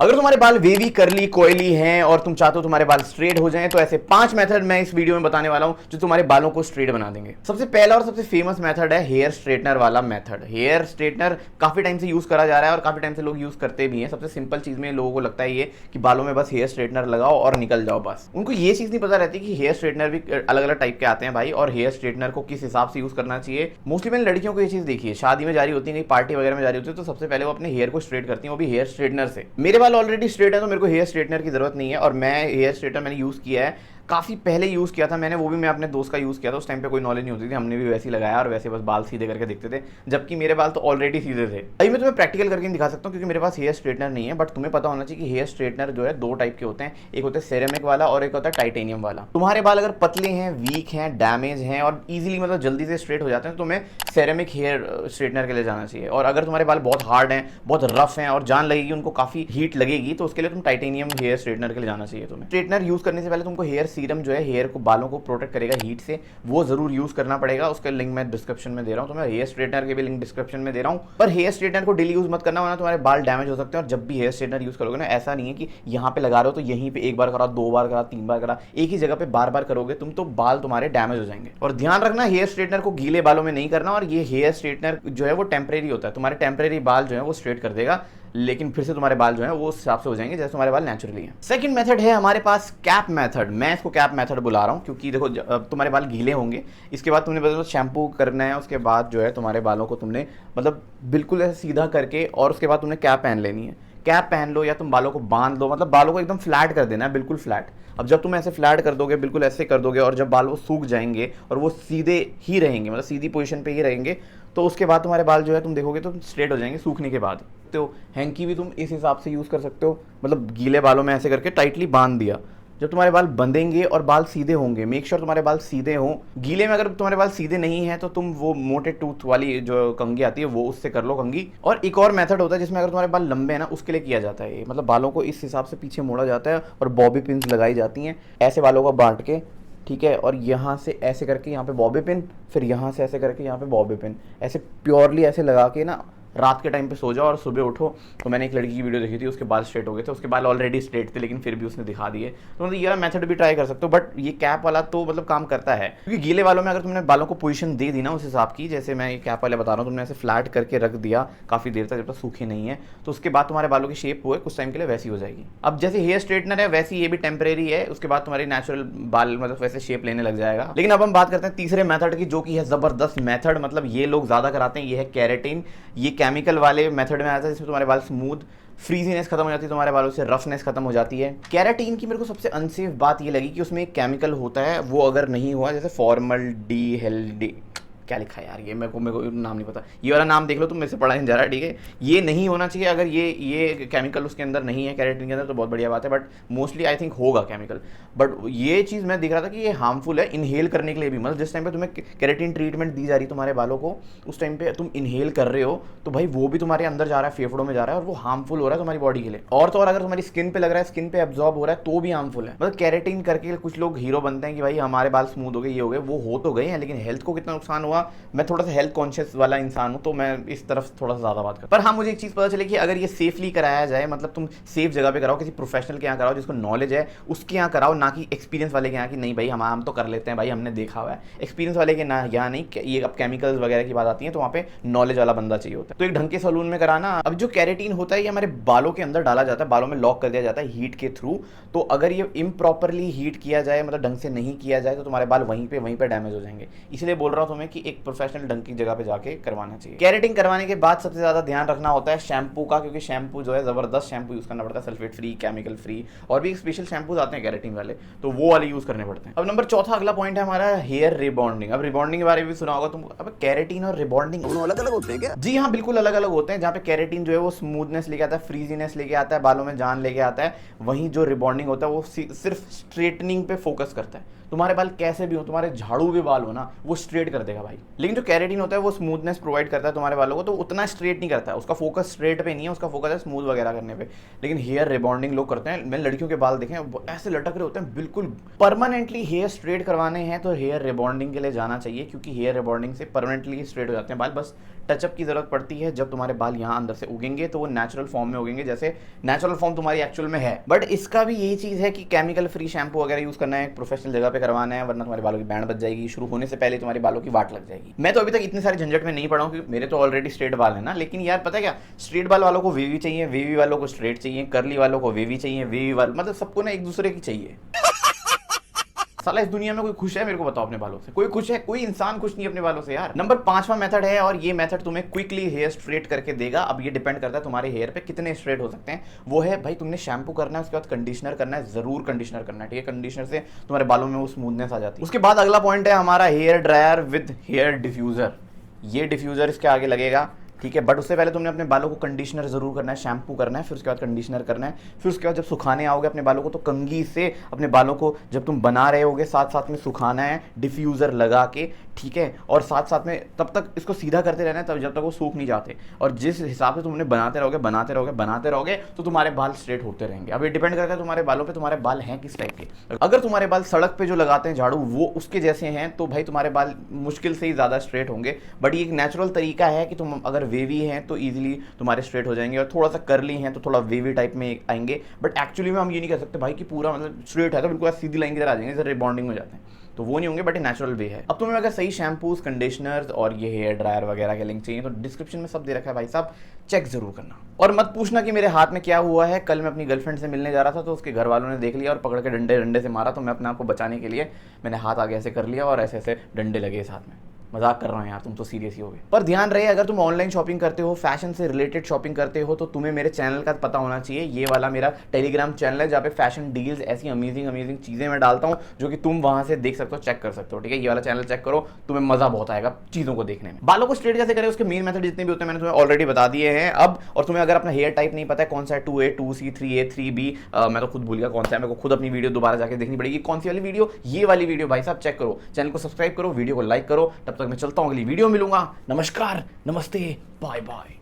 अगर तुम्हारे बाल वेवी, करली, कोयली हैं और तुम चाहते हो तुम्हारे बाल स्ट्रेट हो जाएं, तो ऐसे 5 मेथड मैं इस वीडियो में बताने वाला हूं जो तुम्हारे बालों को स्ट्रेट बना देंगे। सबसे पहला और सबसे फेमस मेथड है हेयर स्ट्रेटनर वाला मेथड। हेयर स्ट्रेटनर काफी टाइम से यूज करा जा रहा है और काफी टाइम से लोग यूज करते भी हैं। सबसे सिंपल चीज में लोगों को लगता है ये कि बालों में बस हेयर स्ट्रेटनर लगाओ और निकल जाओ बस। उनको ये चीज नहीं पता रहती कि हेयर स्ट्रेटनर भी अलग अलग टाइप के आते हैं भाई, और हेयर स्ट्रेटनर को किस हिसाब से यूज करना चाहिए। मोस्टली मैंने लड़कियों को ये चीज देखी है, शादी में जा रही होती है, पार्टी वगैरह में जा रही होती है, तो सबसे पहले वो अपने हेयर को स्ट्रेट करती है, वो भी हेयर स्ट्रेटनर से। मेरे बाल ऑलरेडी स्ट्रेट है तो मेरे को हेयर स्ट्रेटनर की जरूरत नहीं है, और मैं हेयर स्ट्रेटनर मैंने यूज किया है, काफी पहले यूज किया था मैंने, वो भी मैं अपने दोस्त का यूज किया था। उस टाइम पे कोई नॉलेज नहीं होती थी, हमने भी वैसे ही लगाया और वैसे बस बाल सीधे करके दिखते थे, जबकि मेरे बाल तो ऑलरेडी सीधे थे। अभी मैं तुम्हें प्रैक्टिकल करके दिखा सकता हूँ क्योंकि मेरे पास हेयर स्ट्रेटनर नहीं है, बट तुम्हें पता होना चाहिए कि हेयर स्ट्रेटनर जो है 2 टाइप के होते हैं, एक होता है सेरेमिक वाला और एक होता है टाइटेनियम वाला। तुम्हारे बाल अगर पतले हैं, वीक हैं, डैमेज हैं और इजीली मतलब जल्दी से स्ट्रेट हो जाते हैं तो तुम्हें सेरेमिक हेयर स्ट्रेटनर के लिए जाना चाहिए। और अगर तुम्हारे बाल बहुत हार्ड हैं, बहुत रफ हैं और जान लगेगी, उनको काफी हीट लगेगी, तो उसके लिए तुम टाइटेनियम हेयर स्ट्रेटनर के लिए जाना चाहिए तुम्हें। स्ट्रेटनर यूज करने से पहले तुमको हेयर सीरम जो है हेयर को, बालों को प्रोटेक्ट करेगा हीट से, वो जरूर यूज करना पड़ेगा। उसका लिंक मैं डिस्क्रिप्शन में दे रहा हूं, तो मैं हेयर स्ट्रेटनर के भी लिंक डिस्क्रिप्शन में दे रहा हूं। पर हेयर स्ट्रेटनर को डेली यूज मत करना, वरना तुम्हारे बाल डैमेज हो सकते हैं। और जब भी हेयर स्ट्रेटनर यूज करोगे ना, ऐसा नहीं है कि यहाँ पे लगा रहे हो तो यहीं पे एक बार करा, 2 बार करा, 3 बार करा, एक ही जगह पे बार बार करोगे तुम तो बाल तुम्हारे डैमेज हो जाएंगे। और ध्यान रखना, हेयर स्ट्रेटनर को गीले बालों में नहीं करना, और ये हेयर स्ट्रेटनर जो है वो टेम्परेरी होता है, तुम्हारे टेम्परेरी बाल जो है वो स्ट्रेट कर देगा, लेकिन फिर से तुम्हारे बाल जो है वो उस हिसाब से हो जाएंगे जैसे तुम्हारे बाल नेचुरली हैं। सेकंड मेथड है हमारे पास कैप मेथड। मैं इसको कैप मेथड बुला रहा हूं क्योंकि देखो तुम्हारे बाल गीले होंगे, इसके बाद तुमने बस शैम्पू करना है, उसके बाद जो है तुम्हारे बालों को तुमने मतलब बिल्कुल ऐसे सीधा करके, और उसके बाद तुमने कैप पहन लेनी है। कैप पहन लो या तुम बालों को बांध लो, मतलब बालों को एकदम फ्लैट कर देना है, बिल्कुल फ्लैट। अब जब तुम ऐसे फ्लैट कर दोगे, बिल्कुल ऐसे कर दोगे, और जब बाल वो सूख जाएंगे और वो सीधे ही रहेंगे, मतलब सीधी पोजीशन पे ही रहेंगे, तो उसके बाद तुम्हारे बाल जो है तुम देखोगे तो स्ट्रेट हो जाएंगे सूखने के बाद। तो हैंकी भी तुम इस हिसाब से यूज कर सकते हो, मतलब गीले बालों में ऐसे करके टाइटली बांध दिया। जब तुम्हारे बाल बंधेंगे और बाल सीधे होंगे, मेक श्योर तुम्हारे बाल सीधे हों। गीले में अगर तुम्हारे बाल सीधे नहीं है तो तुम वो मोटे टूथ वाली जो कंघी आती है वो उससे कर लो कंघी। और एक और मेथड होता है जिसमें अगर तुम्हारे बाल लंबे हैं ना, उसके लिए किया जाता है ये, मतलब बालों को इस हिसाब से पीछे मोड़ा जाता है और बॉबी पिन्स लगाई जाती हैं ऐसे बालों को बांट के, ठीक है। और यहाँ से ऐसे करके यहाँ पे बॉबी पिन, फिर यहाँ से ऐसे करके यहाँ पे बॉबी पिन, ऐसे प्योरली ऐसे लगा के ना रात के टाइम पे सो जाओ और सुबह उठो। तो मैंने एक लड़की की वीडियो देखी थी, उसके बाल स्ट्रेट हो गए थे, उसके बाल ऑलरेडी स्ट्रेट थे लेकिन फिर भी उसने दिखा दिए। तो मतलब ये मेथड भी ट्राई कर सकते हो, बट ये कैप वाला तो मतलब काम करता है क्योंकि गीले बालों में अगर तुमने बालों को पोजीशन दे दी ना उस हिसाब की, जैसे मैं ये कैप वाले बता रहा हूँ, तुमने ऐसे फ्लैट करके रख दिया काफी देर तक जब तक सूखे नहीं है, तो उसके बाद तुम्हारे बालों की शेप हुए कुछ टाइम के लिए वैसी हो जाएगी। अब जैसे हेयर स्ट्रेटनर है वैसे ये भी टेम्परेरी है, उसके बाद तुम्हारी नेचुरल बाल मतलब वैसे शेप लेने लग जाएगा। लेकिन अब हम बात करते हैं तीसरे मेथड की, जो कि है जबरदस्त मेथड, मतलब ये लोग ज्यादा कराते हैं, ये है केराटिन। ये केमिकल वाले मेथड में आता है जिसमें तुम्हारे बाल स्मूथ, फ्रीजीनेस खत्म हो जाती है तुम्हारे बालों से, रफनेस खत्म हो जाती है। केराटिन की मेरे को सबसे अनसेफ बात ये लगी कि उसमें एक केमिकल होता है, वो अगर नहीं हुआ, जैसे फॉर्मल डी हेल्डी, क्या लिखा है यार ये, मेरे को नाम नहीं पता, ये वाला नाम देख लो तुम, मेरे से पढ़ा नहीं जा रहा है, ठीक है। ये नहीं होना चाहिए, अगर ये केमिकल उसके अंदर नहीं है केराटिन के अंदर तो बहुत बढ़िया बात है, बट मोस्टली आई थिंक होगा केमिकल। बट ये चीज़ मैं दिख रहा था कि ये हार्मफुल है इनहेल करने के लिए भी, मतलब जिस टाइम पे तुम्हें केराटिन ट्रीटमेंट दी जा रही है तुम्हारे बालों को, उस टाइम पे तुम इनहेल कर रहे हो तो भाई वो भी तुम्हारे अंदर जा रहा है, फेफड़ों में जा रहा है, और वो हार्मफुल हो रहा है तुम्हारी बॉडी के लिए। और तो और अगर तुम्हारी स्किन पे लग रहा है, स्किन पे एब्जॉर्ब हो रहा है तो भी हार्मफुल है। मतलब केराटिन करके कुछ लोग हीरो बनते हैं कि भाई हमारे बाल स्मूथ हो गए, ये हो गए, वो हो तो गए हैं, लेकिन हेल्थ को कितना नुकसान हुआ। मैं थोड़ा सा हेल्थ कॉन्शियस वाला इंसान हूं तो मैं इस तरफ थोड़ा सा ज्यादा बात करता हूं। पर हाँ, मुझे एक चीज पता चली कि अगर ये सेफली कराया जाए, मतलब तुम सेफ जगह पे कराओ, किसी प्रोफेशनल के यहाँ कराओ जिसको नॉलेज है उसके यहाँ कराओ, ना कि एक्सपीरियंस वाले के यहाँ कि नहीं भाई हम तो कर लेते हैं भाई हमने देखा हुआ है। एक्सपीरियंस वाले के ना यहाँ नहीं, ये अब केमिकल्स वगैरह की बात आती है तो वहाँ पे नॉलेज वाला बंदा चाहिए होता है, तो एक ढंग के सलून में कराना। अब जो केराटिन होता है ये हमारे बालों के अंदर डाला जाता है, बालों में लॉक कर दिया जाता है हीट के थ्रू। तो अगर ये इम्प्रॉपरली हीट किया जाए, मतलब ढंग से नहीं किया जाए, तो तुम्हारे बाल वहीं पे डैमेज हो जाएंगे। इसलिए बोल रहा हूँ तुम्हें कि एक प्रोफेशनल ढंग की जगह पे जाके करवाना चाहिए। केराटिन करवाने के बाद सबसे ज्यादा ध्यान रखना होता है शैम्पू का, क्योंकि शैम्पू जो है जबरदस्त शैम्पू यूज करना पड़ता है, सल्फेट फ्री, केमिकल फ्री, और भी स्पेशल शैम्पूज आते हैं केराटिन वाले, तो वो वाले यूज करने पड़ते हैं। अब नंबर चौथा अगला पॉइंट है हमारा हेयर रिबॉन्डिंग। अब रिबॉन्डिंग के बारे में भी सुना होगा तुम। अब केराटिन और रिबॉन्डिंग दोनों अलग अलग होते हैं क्या? जी हाँ, बिल्कुल अलग अलग होते हैं। जहाँ पे केराटिन जो है वो स्मूथनेस लेके आता है, फ्रीजीनेस लेके आता है, बालों में जान लेके आता है, वहीं जो रिबॉन्डिंग होता है वो सिर्फ स्ट्रेटनिंग पे फोकस करता है। तुम्हारे बाल कैसे भी हो, तुम्हारे झाड़ू भी बाल हो ना, वो स्ट्रेट कर देगा भाई। लेकिन जो केराटिन होता है वो स्मूथनेस प्रोवाइड करता है तुम्हारे बालों को, तो उतना स्ट्रेट नहीं करता है, उसका फोकस स्ट्रेट पे नहीं है, उसका फोकस है स्मूथ वगैरह करने पे। लेकिन हेयर रिबॉन्डिंग लोग करते हैं, मैंने लड़कियों के बाल देखे हैं ऐसे लटक रहे होते हैं बिल्कुल। परमानेंटली हेयर स्ट्रेट करवाने हैं तो हेयर रिबॉन्डिंग के लिए जाना चाहिए, क्योंकि हेयर रिबॉन्डिंग से परमानेंटली स्ट्रेट हो जाते हैं बाल, बस टचअप की जरूरत पड़ती है जब तुम्हारे बाल यहाँ अंदर से उगेंगे तो वो नेचुरल फॉर्म में उगेंगे, जैसे नेचुरल फॉर्म तुम्हारी एक्चुअल में है। बट इसका भी यही चीज है कि केमिकल फ्री शैम्पू वगैरह यूज करना है, प्रोफेशनल जगह पे करवाना है, वरना तुम्हारे बालों की बैंड बच जाएगी, शुरू होने से पहले तुम्हारे बालों की वाट लग जाएगी। मैं तो अभी तक इतनी सारी झंझट में नहीं पड़ा हूँ क्योंकि मेरे तो ऑलरेडी स्ट्रेट बाल है ना। लेकिन यार पता है क्या, स्ट्रेट बाल वालों को वेवी चाहिए, वेवी वालों को स्ट्रेट चाहिए, करली वालों को वेवी चाहिए, वेवी वालों मतलब सबको ना एक दूसरे की चाहिए। साला इस दुनिया में कोई खुश है? मेरे को बताओ अपने बालों से कोई खुश है? कोई इंसान खुश नहीं अपने बालों से यार। नंबर 5वां मेथड है और ये मेथड तुम्हें क्विकली हेयर स्ट्रेट करके देगा। अब ये डिपेंड करता है तुम्हारे हेयर पे कितने स्ट्रेट हो सकते हैं। वो है भाई, तुमने शैम्पू करना है, उसके बाद कंडीशनर करना है, जरूर कंडीशनर करना है, ठीक है। कंडीशनर से तुम्हारे बालों में वो स्मूथनेस आ जाती है। उसके बाद अगला पॉइंट है हमारा hair dryer with hair diffuser. ये डिफ्यूजर इसके आगे लगेगा, ठीक है। बट उससे पहले तुमने अपने बालों को कंडीशनर जरूर करना है, शैम्पू करना है, फिर उसके बाद कंडीशनर करना है। फिर उसके बाद जब सुखाने आओगे अपने बालों को तो कंघी से अपने बालों को जब तुम बना रहे होगे साथ साथ में सुखाना है डिफ्यूज़र लगा के, ठीक है। और साथ साथ में तब तक इसको सीधा करते रहना है तब जब तक वो सूख नहीं जाते। और जिस हिसाब से तुमने बनाते रहोगे तो तुम्हारे बाल स्ट्रेट होते रहेंगे। अब ये डिपेंड करता है तुम्हारे बालों पे, तुम्हारे बाल हैं किस टाइप के। अगर तुम्हारे बाल सड़क पे जो लगाते हैं झाड़ू वो उसके जैसे हैं तो भाई तुम्हारे बाल मुश्किल से ही ज़्यादा स्ट्रेट होंगे। बट ये एक नेचुरल तरीका है कि तुम अगर वेवी हैं तो ईजिली तुम्हारे स्ट्रेट हो जाएंगे, और थोड़ा सा करली हैं तो थोड़ा वेवी टाइप में आएंगे। बट एक्चुअली में हम ये नहीं कह सकते भाई कि पूरा मतलब स्ट्रेट है तो बिल्कुल सीधी लाइन की तरह आ जाएंगे, जैसे रिबॉन्डिंग हो जाते हैं, तो वो नहीं होंगे। बट नेचुरल वे है। अब तुम्हें अगर सही शैम्पूज, कंडीशनर्स और ये हेयर ड्रायर वगैरह के लिंक चाहिए तो डिस्क्रिप्शन में सब दे रखा है भाई साहब, चेक जरूर करना। और मत पूछना कि मेरे हाथ में क्या हुआ है। कल मैं अपनी गर्लफ्रेंड से मिलने जा रहा था तो उसके घर वालों ने देख लिया और पकड़ के डंडे डंडे से मारा, तो मैं अपने आप को बचाने के लिए मैंने हाथ आगे ऐसे कर लिया और ऐसे ऐसे डंडे लगे इस हाथ में। मजाक कर रहा हूँ यार, तुम तो सीरियस ही हो गए। पर ध्यान रहे, अगर तुम ऑनलाइन शॉपिंग करते हो, फैशन से रिलेटेड शॉपिंग करते हो, तो तुम्हें मेरे चैनल का पता होना चाहिए। ये वाला मेरा टेलीग्राम चैनल है जहाँ पे फैशन डील्स, ऐसी अमेजिंग चीजें मैं डालता हूँ जो कि तुम वहां से देख सकते हो, चेक कर सकते हो, ठीक है। ये वाला चैनल चेक करो, तुम्हें मजा बहुत आएगा चीजों को देखने में। बालों को स्ट्रेट कैसे करें उसके मेन मेथड जितने भी होते हैं मैंने तुम्हें ऑलरेडी बता दिए हैं। अब और तुम्हें अगर अपना हेयर टाइप नहीं पता है कौन सा है, 2A, 2C, 3A, 3B, मैं तो खुद भूल गया कौन सा है, मेरे को खुद अपनी वीडियो दोबारा जाके देखनी पड़ेगी। कौन सी वाली वीडियो? ये वाली वीडियो भाई साहब, चेक करो, चैनल को सब्सक्राइब करो, वीडियो को लाइक करो। तब तक मैं चलता हूँ, अगली वीडियो मिलूंगा। नमस्कार, नमस्ते, बाय बाय।